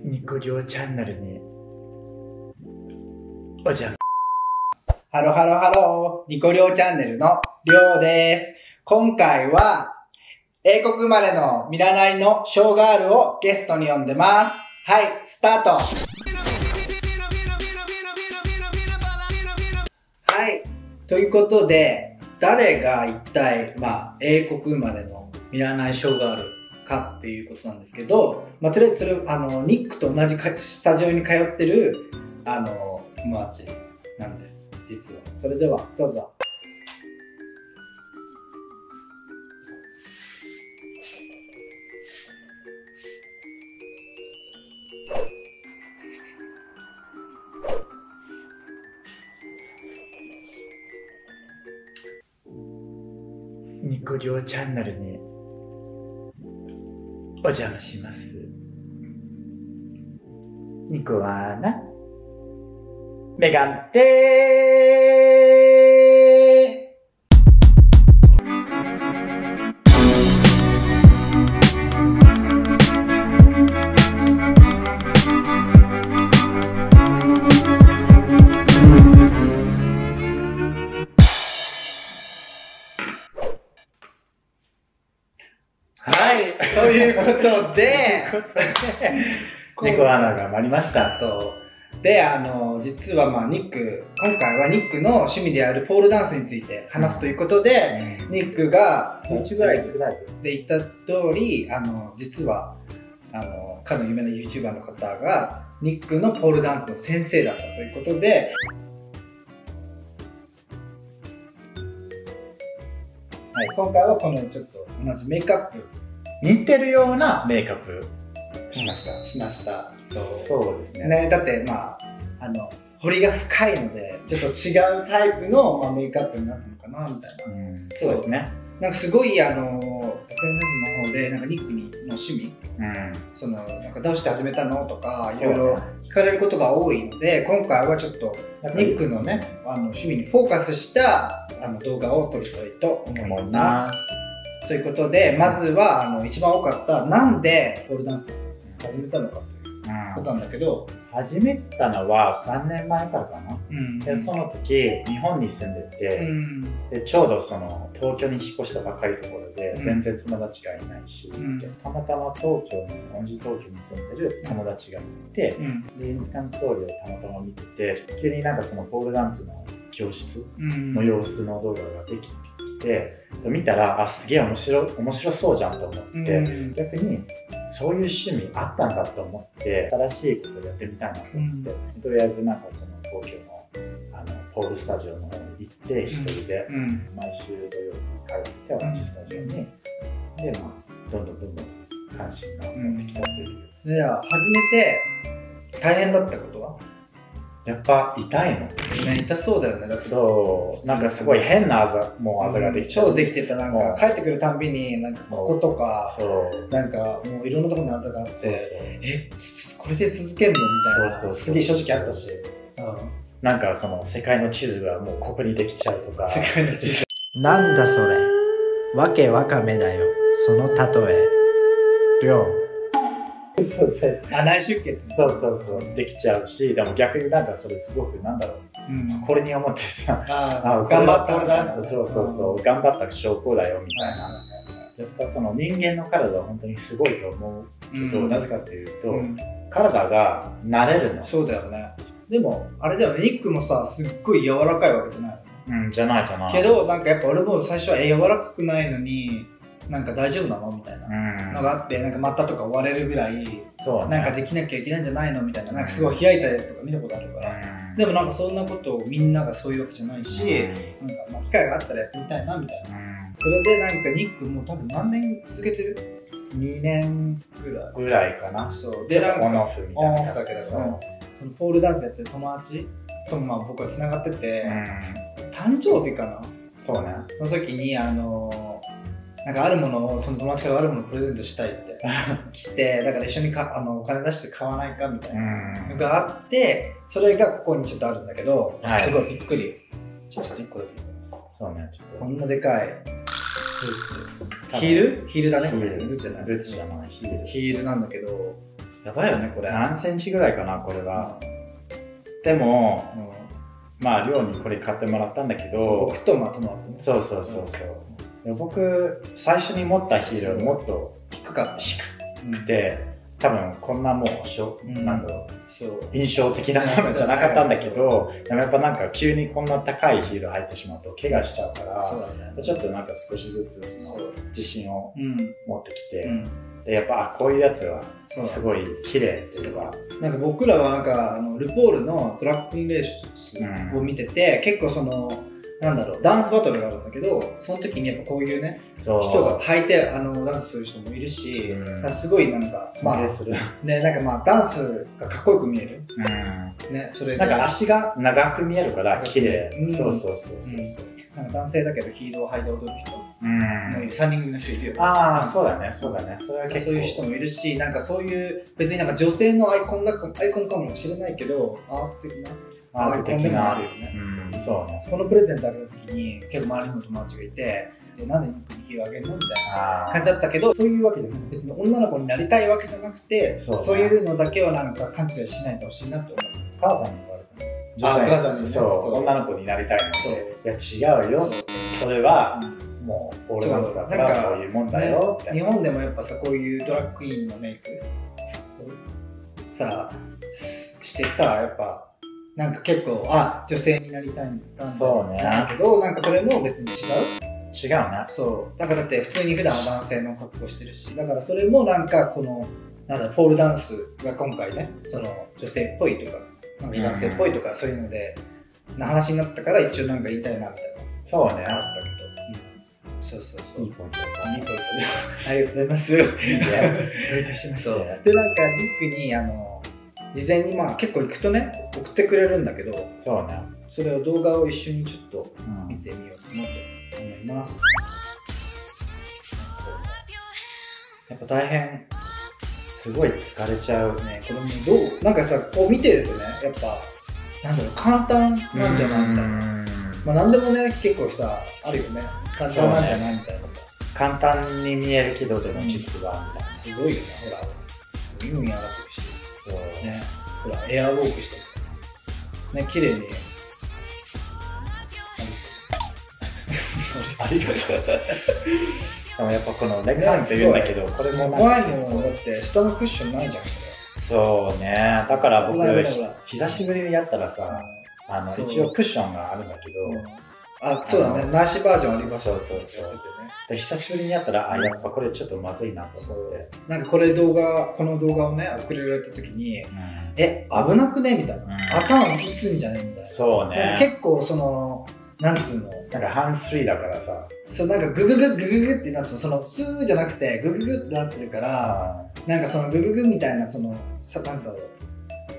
ニコリョウチャンネルにお邪魔。ハロハロハロー、ニコリョウチャンネルのりょうです。今回は英国生まれのミラナイのショーガールをゲストに呼んでます。はい、スタート。はい、ということで、誰が一体、英国生まれのミラナイショーガールかっていうことなんですけど、とりあえずそれニックと同じスタジオに通ってる友達なんです、実は。それではどうぞ。ニコリョウチャンネルにお邪魔します。ニコはな、メガンテはい、ということで、ニコアナが参りました。そう。で、実はニック、今回はニックの趣味であるポールダンスについて話すということで、ニックが YouTube ライブで言った通り、実は、かの有名な YouTuber の方が、ニックのポールダンスの先生だったということで、はい、今回はこのちょっと同じメイクアップ似てるようなメイクアップしました。そうですね。だって彫りが深いのでちょっと違うタイプの、メイクアップになったのかなみたいな。そうですね。なんかすごいSNS の方でなんかニックの趣味、なんかどうして始めたのとかいろいろ聞かれることが多いので、今回はちょっとニックのね趣味にフォーカスした動画を撮りたいと思います。ということで、まずは一番多かったなんでポールダンスを始めたのかということなんだけど、始めたのは3年前からかな。でその時日本に住んでて、でちょうどその東京に引っ越したばかりのところで、全然友達がいないし、でたまたま同じ東京に住んでる友達がいて、でインスタントストーリーをたまたま見てて、急になんかそのポールダンスの教室の様子の動画ができて、見たらすげえ面白そうじゃんと思って、逆にそういう趣味あったんだと思って新しいことをやってみたいなと思って、とりあえずなんかその東京のポールスタジオの方に行って一人で毎週土曜日通って同じスタジオにでどんどん関心が持ってきたという。では始めて大変だったことは？やっぱ痛いのね、痛そうだよね。だってそう、なんかすごい変なあざができて超できてた。なんか帰ってくるたんびになんかこことかなんかもういろんなところにあざがあって、これで続けんのみたいなすげえ正直あったし、なんかその世界の地図がもうここにできちゃうとか。世界の地図なんだそれ、わけわかめだよその例え。りょう内出血そうできちゃうし、でも逆になんかそれすごくなんだろう、これに思ってさ、頑張った頑張った証拠だよみたいな。やっぱその人間の体は本当にすごいと思うけど、なぜかというと、体が慣れるの。そうだよね。でもあれだよね、ニックもさすっごい柔らかいわけじゃないの。じゃないけど、なんかやっぱ俺も最初は柔らかくないのになんか大丈夫なのみたいなのがあって、なんか股とか割れるぐらいなんかできなきゃいけないんじゃないのみたいな、なんかすごい開いたやつとか見たことあるから、でもなんかそんなことをみんながそういうわけじゃないし、なんか機会があったらやってみたいなみたいな。それでなんかニックも多分何年続けてる？2年ぐらいかな。そうで、なんかオンオフみたいな。だけどそのポールダンスやってる友達とも僕はつながってて、誕生日かな、そうね、の時になんかあるものを、その友達からあるものをプレゼントしたいって来て、だから一緒にお金出して買わないかみたいなのがあって、それがここにちょっとあるんだけど、すごいびっくり。ちょっと1個だけ。そうね、ちょっと。こんなでかい。ヒールだね。ブーツじゃない、ヒールなんだけど、やばいよねこれ。何センチぐらいかなこれは。でも、まあ寮にこれ買ってもらったんだけど、僕とまとまってね。そうそう。僕最初に持ったヒールはもっと低かった。低くて、多分こんなもうなんだろう、印象的なものじゃなかったんだけど、でもやっぱなんか急にこんな高いヒール入ってしまうと怪我しちゃうから、ちょっとなんか少しずつその自信を持ってきて、でやっぱこういうやつはすごい綺麗っていうか、なんか僕らはなんかルポールのトラックンレースを見てて、結構そのなんだろう、ダンスバトルがあるんだけど、その時にやっぱこういうね、人が履いてダンスする人もいるし、すごいなんか、まあ、ね、なんかまあダンスがかっこよく見える。ね、それなんか足が長く見えるから綺麗。そう。なんか男性だけどヒールを履いて踊る人もいる。3人組の人いるよね。ああ、そうだね。それは結構そういう人もいるし、なんかそういう別になんか女性のアイコンかもしれないけど、アート的なアイコンでもあるよね。そうね。このプレゼントあげた時に結構周りにも友達がいて、なんでニックにヒールあげるのみたいな感じだったけど、そういうわけでも別に女の子になりたいわけじゃなくて、そういうのだけはなんか勘違いしないでほしいなって思う。母さんに言われたの。母さんにね。女の子になりたいので、いや違うよ。それはもうポールダンスだからそういうもんだよって。日本でもやっぱさ、こういうドラッグクイーンのメイクさしてさ、やっぱなんか結構女性になりたいんですかそうね。だけど、なんかそれも別に違うね。そう。だからだって普通に普段は男性の格好してるし、だからそれもなんかこのなんだポールダンスが今回ね、その女性っぽいとか、なんか男性っぽいとかそういうのでな話になったから一応なんか言いたいなみたいな。そうね。あったけど。そう。いいポイント。いいポイントで。ありがとうございます。どういたしまして。でなんかニックに事前にまあ結構行くとね送ってくれるんだけど、そうね。それを動画を一緒にちょっと見てみようかなと思います。やっぱ大変。すごい疲れちゃうね。これもどうなんかさこう見てるとねやっぱなんだろう簡単なんじゃないみたいな。まあ何でもね結構さあるよね。簡単なんじゃないみたいな。簡単に見えるけどでも実はみたいな。すごいよね。ほら身分やらせるし。ね。ほらエアウォークしてる。ね綺麗に。ありがとう。でもやっぱこのレッグハンって言うんだけど、これも怖いもんだって下のクッションないじゃん。そうね。だから僕久しぶりにやったらさ、一応クッションがあるんだけど、そうだね。なしバージョンあります。そう。で久しぶりにやったらやっぱこれちょっとまずいなと思って。なんかこの動画をね送られた時に、危なくねみたいな。頭打つんじゃねみたいな。そうね。結構そのなんつうのなんかハンスフリーだからさ、そうなんかグググってなってそのスーじゃなくてグググってなってるから、なんかそのグググみたいなそのなんだろう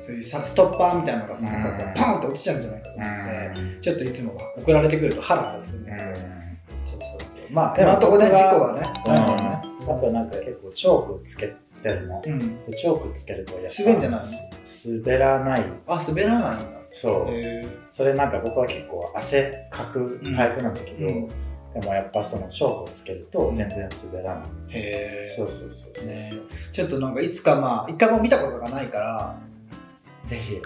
そういうストッパーみたいなのがさなんかパンと落ちちゃうんじゃないかと思って、ちょっといつも送られてくるとハラハラするんだけど、そうまあ今のところね事故はね、あとなんか結構チョークつけてるの、チョークつけるとやっぱ滑るんじゃない？滑らない。滑らないんだ。そう。それなんか僕は結構汗かくタイプなんだけど、でもやっぱそのチョークをつけると全然滑らない。そうね。ちょっとなんかいつかまあ一回も見たことがないからぜひ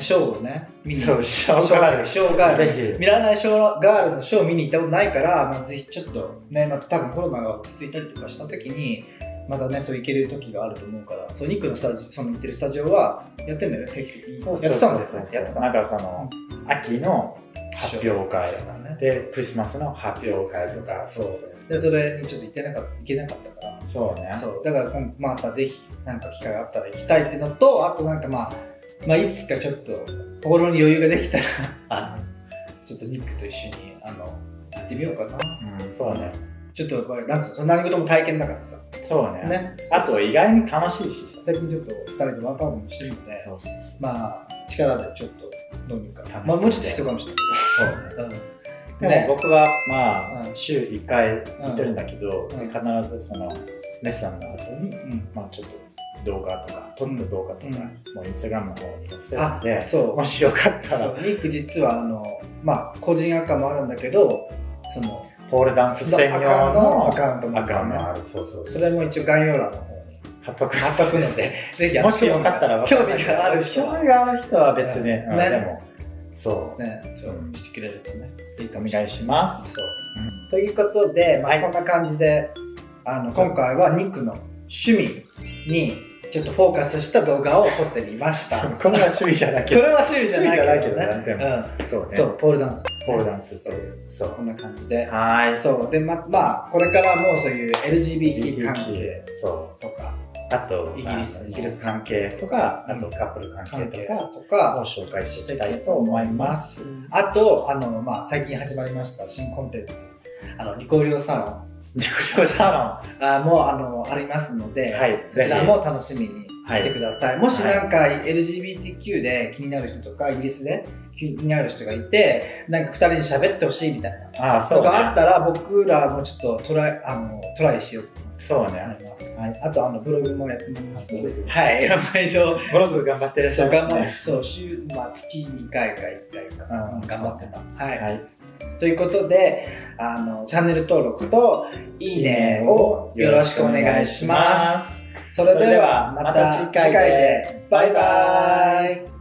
ショーをね見にショーガールぜひ見らないショーガールのショーを見に行ったことないから、ぜひちょっとねまた多分コロナが落ち着いたりとかした時にまたねそう行ける時があると思うから、そうニックのその行ってるスタジオはやってんだよね定期的に。やってたんですよ。なんかその秋の発表会でクリスマスの発表会とか、でそれにちょっと行けなかったから、そうね。だからまたぜひなんか機会があったら行きたいっていうのと、あとなんかまあいつかちょっと心に余裕ができたらちょっとニックと一緒にやってみようかな。そうね。ちょっとなんつうの何事も体験だからさ。そうね。あと意外に楽しいしさ。最近ちょっと2人でワークアウトもしてるので、まあ力でちょっとどうにか。もうちょっと必要かもしれないけど。でも僕はまあ週1回行ってるんだけど、必ずそのレッスンの後にまあちょっと動画とか撮った動画とかもうインスタグラムの方に載せるので、もしよかったら。ニック実はまあ個人アカもあるんだけど、そのポールダンス専用のアカウントもある。それも一応概要欄の方に貼っとくので、ぜひもしよかったら興味がある人は。興味がある人は別に、でも、そう。ね、してくれるとね、いいかもお願いします。ということで、こんな感じで、今回はニックの趣味にちょっとフォーカスした動画を撮ってみました。これは趣味じゃないけど。これは趣味じゃないけどね。そうね。そう、ポールダンス。ポールダンス、そう。こんな感じで。はい。そう。で、まあ、これからもそういう LGBT 関係とか、あと、イギリス関係とか、あとカップル関係とかを紹介していきたいと思います。あと、最近始まりました新コンテンツ、ニコリオサロン。ニコリオサロンもありますので、そちらも楽しみにしてください。もしなんか LGBTQ で気になる人とか、イギリスで気になる人がいて、なんか2人に喋ってほしいみたいなとかあったら、僕らもちょっとトライしようと。そうね。あとブログもやってますので、はい、毎度ブログ頑張ってらっしゃる。そう、月2回か1回か頑張ってます。はい。ということで、チャンネル登録といいねをよろしくお願いします。それではまた次回でバイバイ。